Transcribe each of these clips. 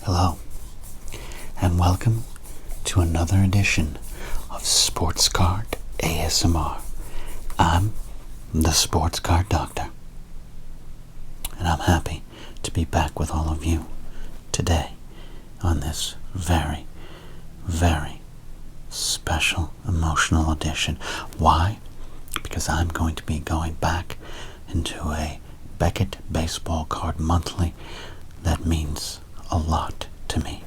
Hello, and welcome to another edition of Sports Card ASMR. I'm the Sports Card Doctor, and I'm happy to be back with all of you today on this very, very special emotional edition. Why? Because I'm going to be going back into a Beckett Baseball Card Monthly that means a lot to me.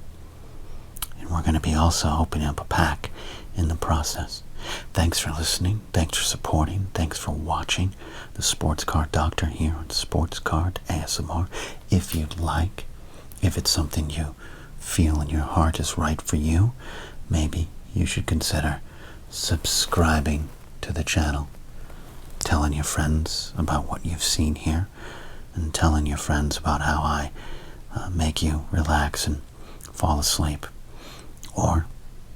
And we're going to be also opening up a pack in the process. Thanks for listening. Thanks for supporting. Thanks for watching the Sports Card Doctor here on Sports Card ASMR. If you'd like, if it's something you feel in your heart is right for you, maybe you should consider subscribing to the channel, telling your friends about what you've seen here, and telling your friends about how I make you relax and fall asleep, or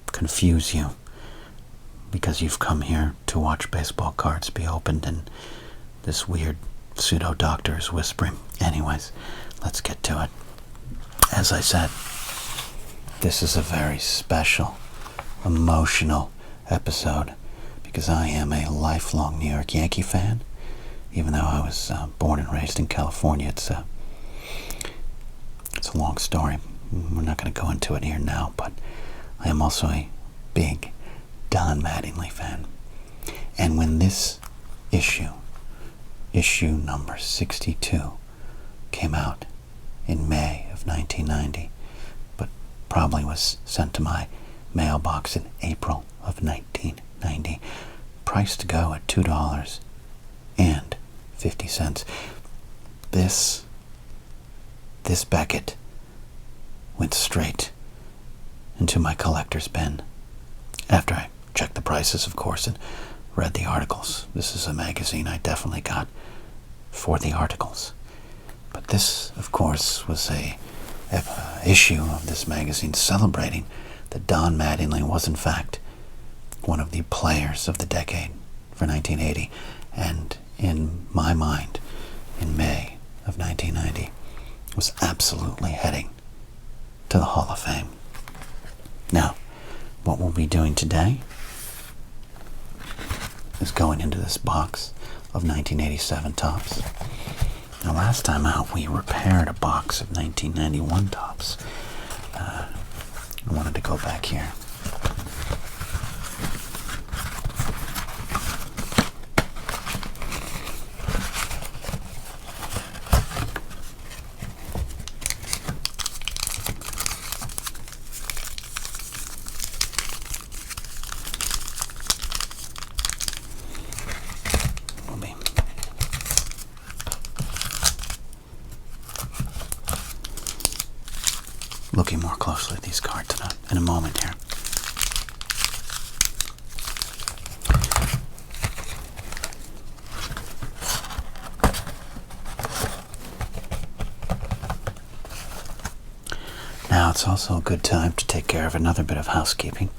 confuse you because you've come here to watch baseball cards be opened and this weird pseudo-doctor is whispering. Anyways, let's get to it. As I said, this is a very special, emotional episode because I am a lifelong New York Yankee fan. Even though I was born and raised in California, it's a long story. We're not going to go into it here now, but I am also a big Don Mattingly fan. And when this issue number 62, came out in May of 1990, but probably was sent to my mailbox in April of 1990, priced to go at $2.50. This Beckett went straight into my collector's bin after I checked the prices, of course, and read the articles. This is a magazine I definitely got for the articles. But this, of course, was a issue of this magazine celebrating that Don Mattingly was, in fact, one of the players of the decade for 1980. And in my mind, in May of 1990, was absolutely heading to the Hall of Fame. Now, what we'll be doing today is going into this box of 1987 tops. Now, last time out, we repaired a box of 1991 tops. I wanted to go back here. Looking more closely at these cards in a moment here. Now it's also a good time to take care of another bit of housekeeping.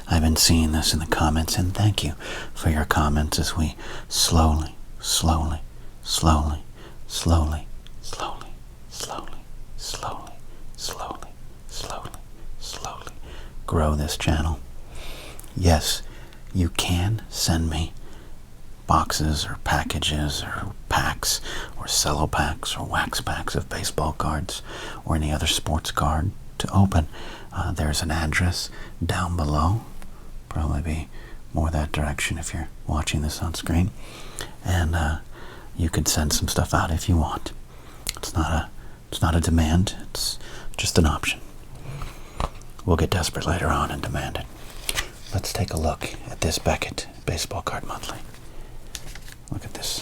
I've been seeing this in the comments, and thank you for your comments as we slowly grow this channel. Yes, you can send me boxes or packages or packs or cello packs or wax packs of baseball cards or any other sports card to open. There's an address down below. Probably be more that direction if you're watching this on screen. And you could send some stuff out if you want. It's not a demand. It's just an option. We'll get desperate later on and demand it. Let's take a look at this Beckett Baseball Card Monthly. Look at this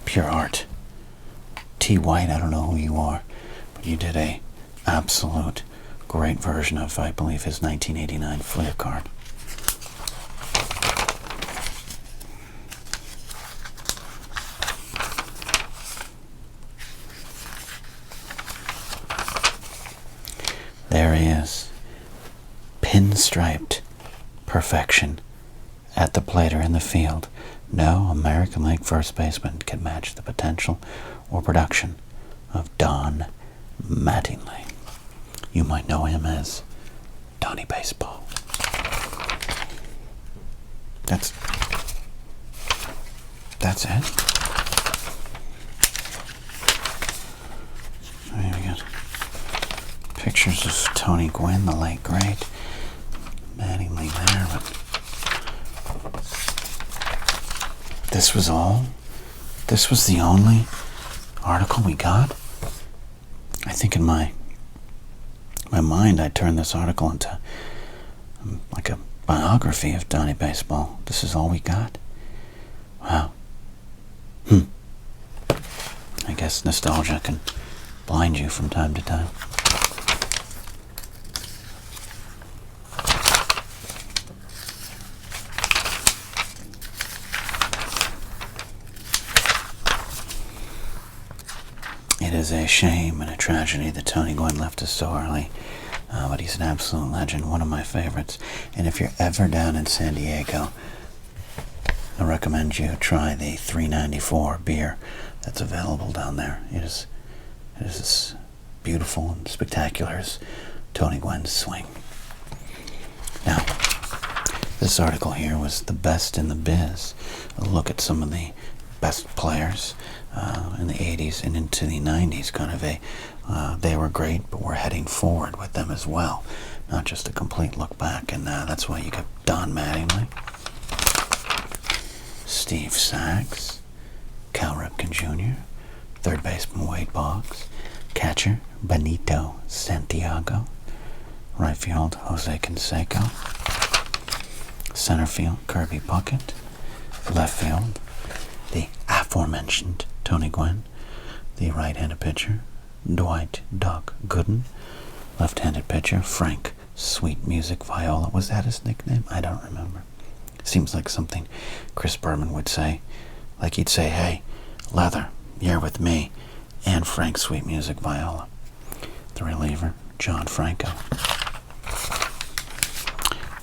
pure art. T. White, I don't know who you are, but you did a absolute great version of, I believe, his 1989 Fleer card. There he is. Pinstriped perfection at the plate or in the field. No American League first baseman can match the potential or production of Don Mattingly. You might know him as Donnie Baseball. That's it. There we got pictures of Tony Gwynn, the late great. Mattingly there, but this was all? This was the only article we got? I think in my mind I turned this article into like a biography of Donnie Baseball. This is all we got? Wow. I guess nostalgia can blind you from time to time. It is a shame and a tragedy that Tony Gwynn left us so early, but he's an absolute legend, one of my favorites. And if you're ever down in San Diego, I recommend you try the $3.94 beer that's available down there. It is as beautiful and spectacular as Tony Gwynn's swing. Now, this article here was the best in the biz. A look at some of the best players in the 80s and into the 90s, kind of they were great, but we're heading forward with them as well, not just a complete look back. And that's why you got Don Mattingly, Steve Sax, Cal Ripken Jr., third baseman Wade Boggs, catcher Benito Santiago, right field Jose Canseco, center field Kirby Puckett, left field the aforementioned Tony Gwynn, the right-handed pitcher Dwight Doc Gooden, left-handed pitcher Frank Sweet Music Viola. Was that his nickname? I don't remember. Seems like something Chris Berman would say. Like he'd say, "Hey, Leather, you're with me, and Frank Sweet Music Viola." The reliever, John Franco.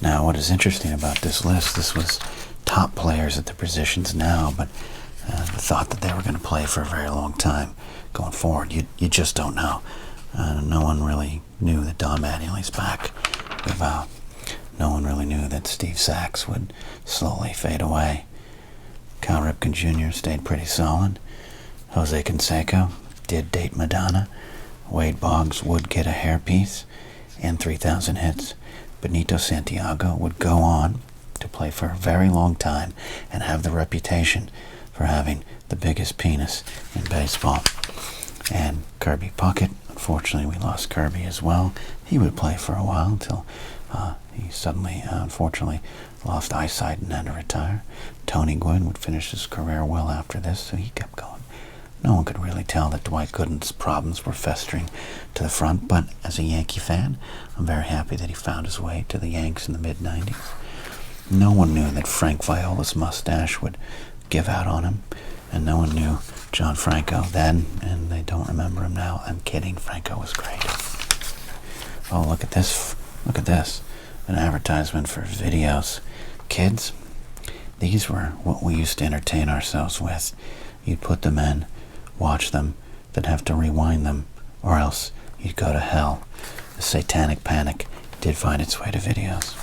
Now, what is interesting about this list, this was top players at the positions now, but the thought that they were going to play for a very long time going forward, you just don't know. No one really knew that Don Mattingly's back. No one really knew that Steve Sax would slowly fade away. Cal Ripken Jr. stayed pretty solid. Jose Canseco did date Madonna. Wade Boggs would get a hairpiece and 3,000 hits. Benito Santiago would go on to play for a very long time and have the reputation for having the biggest penis in baseball. And Kirby Puckett, unfortunately we lost Kirby as well. He would play for a while until he suddenly, unfortunately, lost eyesight and had to retire. Tony Gwynn would finish his career well after this, so he kept going. No one could really tell that Dwight Gooden's problems were festering to the front, but as a Yankee fan, I'm very happy that he found his way to the Yanks in the mid-90s. No one knew that Frank Viola's mustache would give out on him, and no one knew John Franco then, and they don't remember him now. I'm kidding, Franco was great. Oh, look at this. Look at this. An advertisement for videos. Kids, these were what we used to entertain ourselves with. You'd put them in, watch them, then have to rewind them, or else you'd go to hell. The satanic panic did find its way to videos.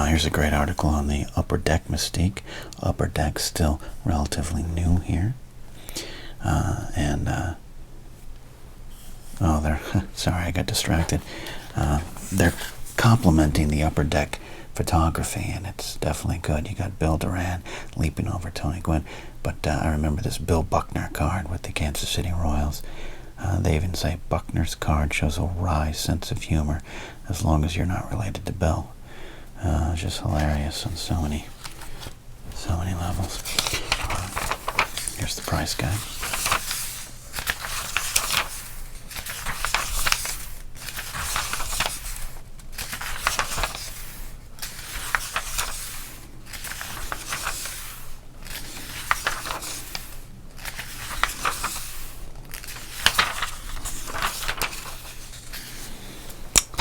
Here's a great article on the Upper Deck mystique. Upper Deck still relatively new here. Sorry, I got distracted. They're complimenting the Upper Deck photography, and it's definitely good. You got Bill Duran leaping over Tony Gwynn, but I remember this Bill Buckner card with the Kansas City Royals. They even say Buckner's card shows a wry sense of humor as long as you're not related to Bill. Just hilarious on so many levels. Here's the price guide.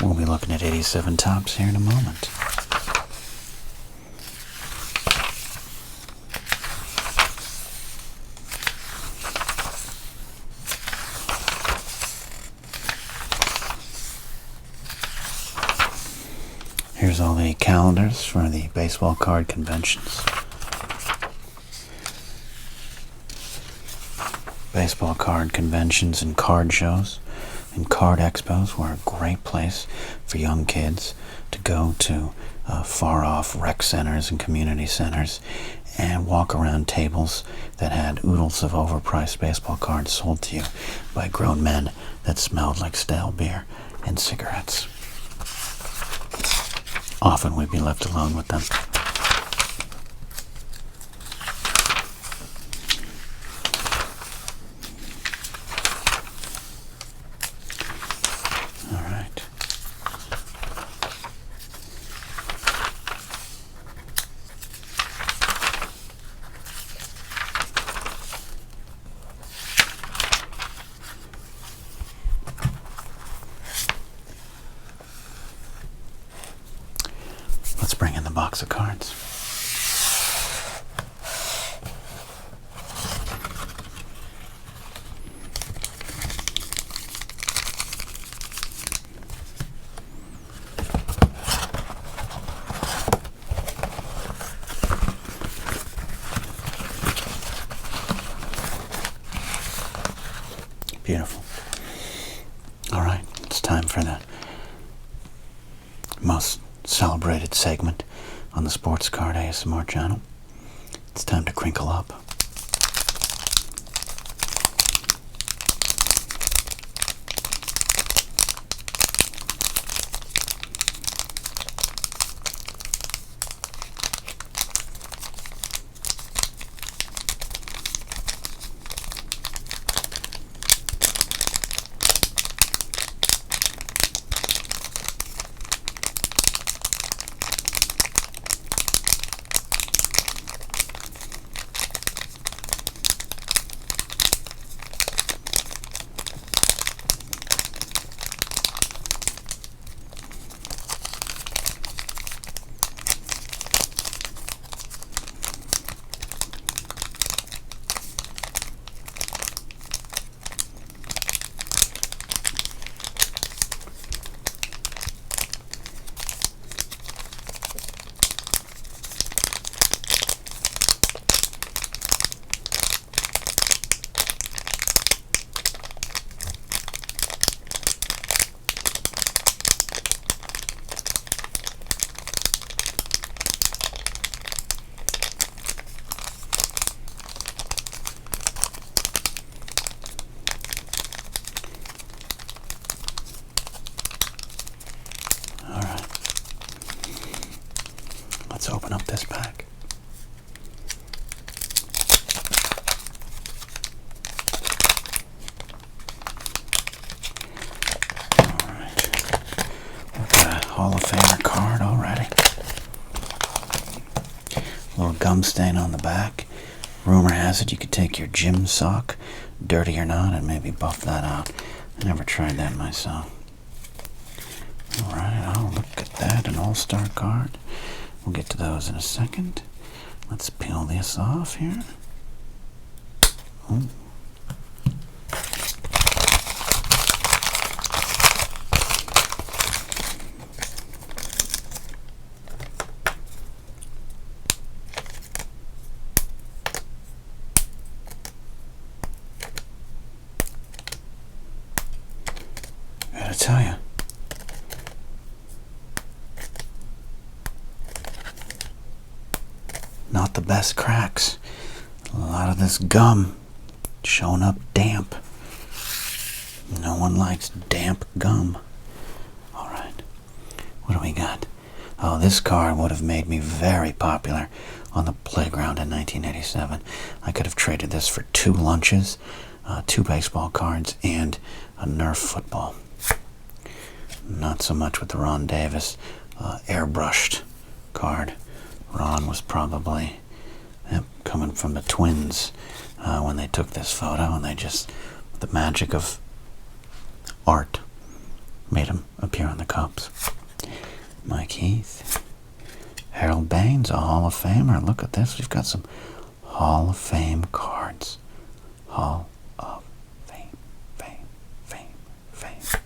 We'll be looking at 87 tops here in a moment. Here's all the calendars for the baseball card conventions. Baseball card conventions and card shows and card expos were a great place for young kids to go to far-off rec centers and community centers and walk around tables that had oodles of overpriced baseball cards sold to you by grown men that smelled like stale beer and cigarettes. Often we'd be left alone with them. All right. Let's bring in the box of cards. Beautiful. All right, it's time for the most celebrated segment on the Sports Card ASMR channel. It's time to crinkle up. Let's open up this pack. Alright. We've got a Hall of Famer card already. A little gum stain on the back. Rumor has it you could take your gym sock, dirty or not, and maybe buff that out. I never tried that myself. Alright, oh, look at that, an all-star card. We'll get to those in a second. Let's peel this off here. Ooh. Gotta tell you, not the best cracks. A lot of this gum showing up damp. No one likes damp gum. Alright, what do we got? Oh, this card would have made me very popular on the playground in 1987. I could have traded this for 2 lunches, 2 baseball cards, and a Nerf football. Not so much with the Ron Davis airbrushed card. Ron was probably coming from the Twins when they took this photo, and they just, the magic of art, made him appear on the cups. Mike Heath, Harold Baines, a Hall of Famer. Look at this. We've got some Hall of Fame cards. Hall of Fame, Fame, Fame, Fame.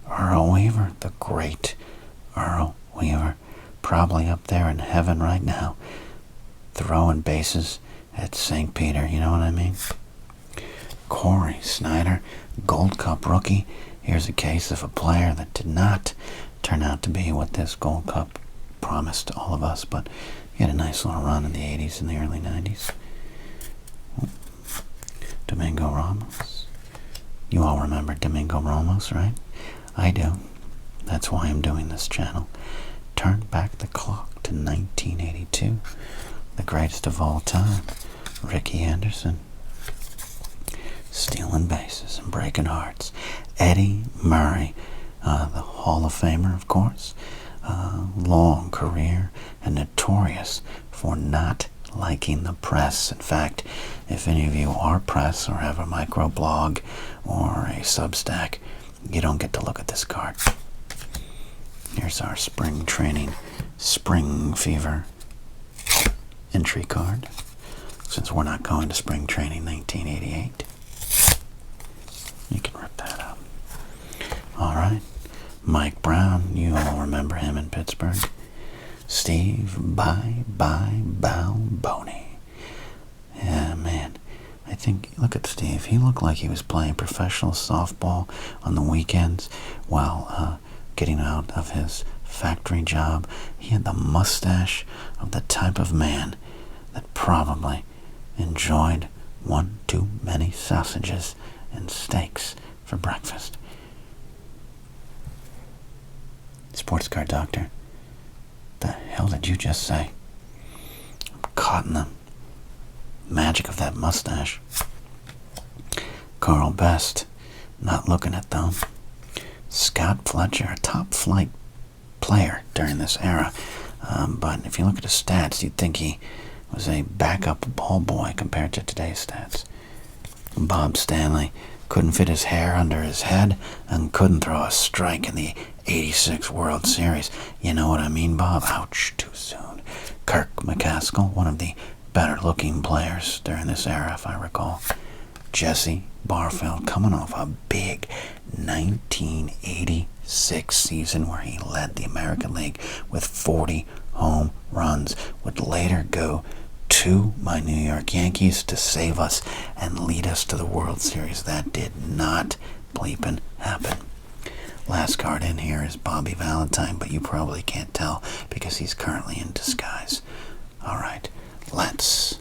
Earl Weaver, the great Earl Weaver. we are probably up there in heaven right now, throwing bases at St. Peter, you know what I mean? Corey Snyder, Gold Cup rookie. Here's a case of a player that did not turn out to be what this Gold Cup promised to all of us, but he had a nice little run in the 80s and the early 90s. Domingo Ramos. You all remember Domingo Ramos, right? I do. That's why I'm doing this channel. Turn back the clock to 1982. The greatest of all time, Ricky Anderson. Stealing bases and breaking hearts. Eddie Murray, the Hall of Famer, of course. Long career and notorious for not liking the press. In fact, if any of you are press or have a microblog or a Substack, you don't get to look at this card. Here's our spring training, spring fever entry card. Since we're not going to spring training 1988, you can rip that up. All right. Mike Brown, you all remember him in Pittsburgh. Steve Balboni. Yeah, man. I think, look at Steve. He looked like he was playing professional softball on the weekends while getting out of his factory job. He had the mustache of the type of man that probably enjoyed one too many sausages and steaks for breakfast. Sports car doctor, the hell did you just say? I'm caught in the magic of that mustache. Carl Best, not looking at them. Scott Fletcher, a top flight player during this era, but if you look at his stats, you'd think he was a backup ball boy compared to today's stats. Bob Stanley couldn't fit his hair under his head and couldn't throw a strike in the 86 World Series. You know what I mean, Bob? Ouch, too soon. Kirk McCaskill, one of the better-looking players during this era, if I recall. Jesse Barfield, coming off a big 1986 season where he led the American League with 40 home runs, would later go to my New York Yankees to save us and lead us to the World Series. That did not bleepin' happen. Last card in here is Bobby Valentine, but you probably can't tell because he's currently in disguise. All right, let's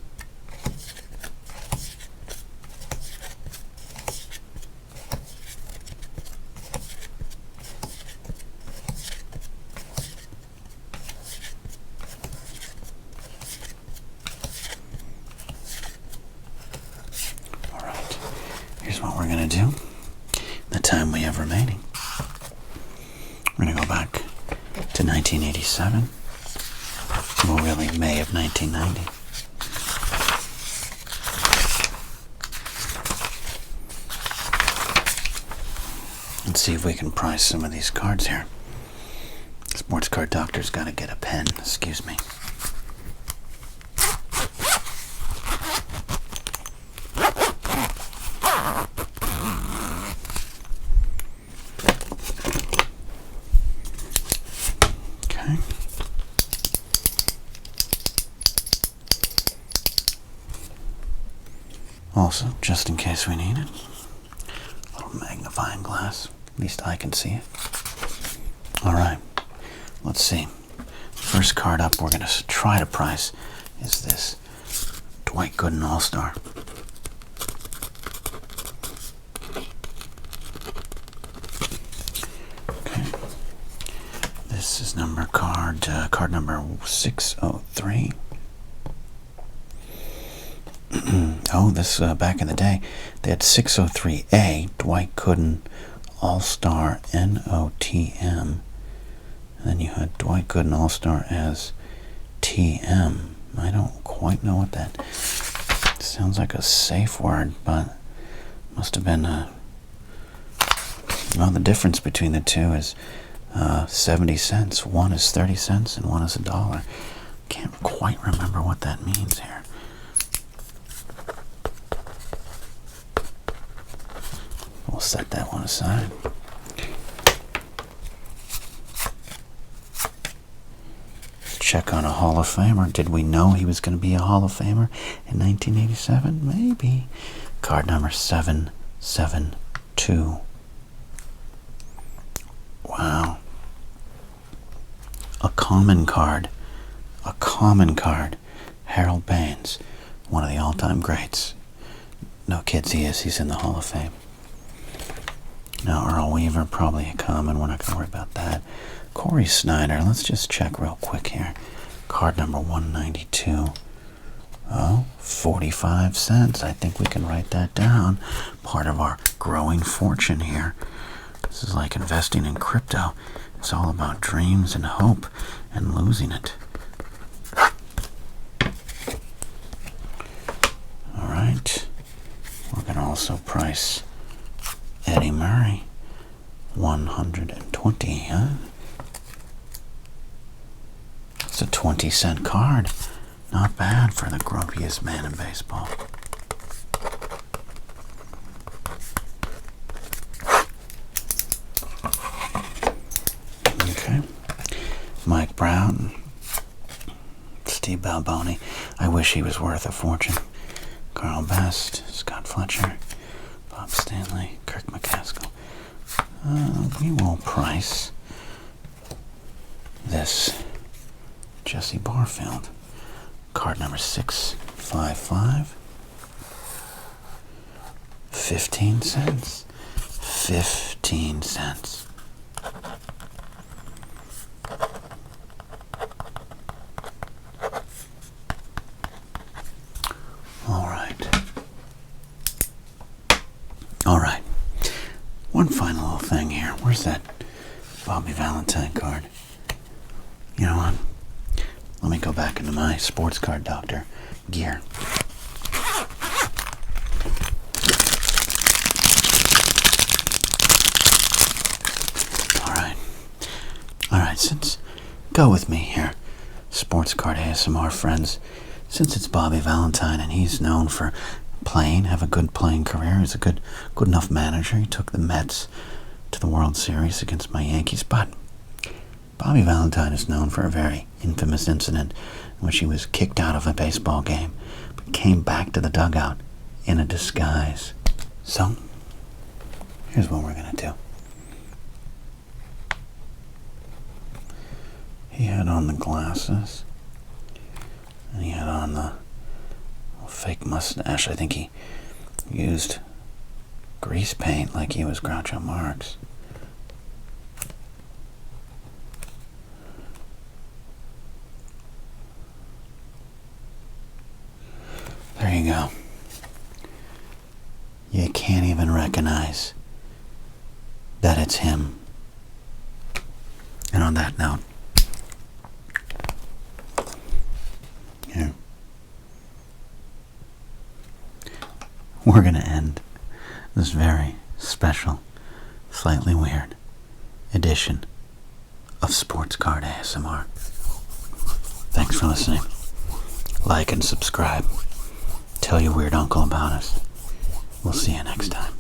what we're going to do the time we have remaining. We're going to go back to 1987, well, really May of 1990. Let's see if we can price some of these cards here. Sports card doctor's got to get a pen, excuse me. Also, just in case we need it, a little magnifying glass. At least I can see it. All right, let's see. First card up we're going to try to price is this Dwight Gooden All-Star. Okay. This is card number 603. Oh, this back in the day, they had 603A, Dwight Gooden All-Star NOTM. And then you had Dwight Gooden All-Star as TM. I don't quite know what that sounds like, a safe word, but must have been well, the difference between the two is 70 cents. One is 30 cents and one is $1. Can't quite remember what that means here. We'll set that one aside. check on a Hall of Famer. Did we know he was going to be a Hall of Famer in 1987? Maybe. Card number 772. Wow. A common card. A common card. Harold Baines, one of the all-time greats. No kids, he is. He's in the Hall of Fame. Now, Earl Weaver, probably a common. We're not going to worry about that. Corey Snyder, let's just check real quick here. Card number 192. Oh, 45 cents. I think we can write that down. Part of our growing fortune here. This is like investing in crypto. It's all about dreams and hope and losing it. All right. We're going to also price Eddie Murray. 120, huh? It's a 20-cent card. Not bad for the grumpiest man in baseball. Okay. Mike Brown. Steve Balboni. I wish he was worth a fortune. Carl Best. Scott Fletcher. Bob Stanley. Kirk McCaskill. We will price this Jesse Barfield. Card number 655. 15 cents. 15 cents. All right. One final little thing here. Where's that Bobby Valentine card? You know what? Let me go back into my sports card doctor gear. All right, go with me here. Sports card ASMR friends. Since it's Bobby Valentine and he's known for have a good playing career. He's a good enough manager. He took the Mets to the World Series against my Yankees. But Bobby Valentine is known for a very infamous incident in which he was kicked out of a baseball game, but came back to the dugout in a disguise. So, here's what we're going to do. He had on the glasses, and he had on the fake mustache. I think he used grease paint like he was Groucho Marx. There you go. You can't even recognize that it's him. And on that note, here, we're going to end this very special, slightly weird edition of Sports Card ASMR. Thanks for listening. Like and subscribe. Tell your weird uncle about us. We'll see you next time.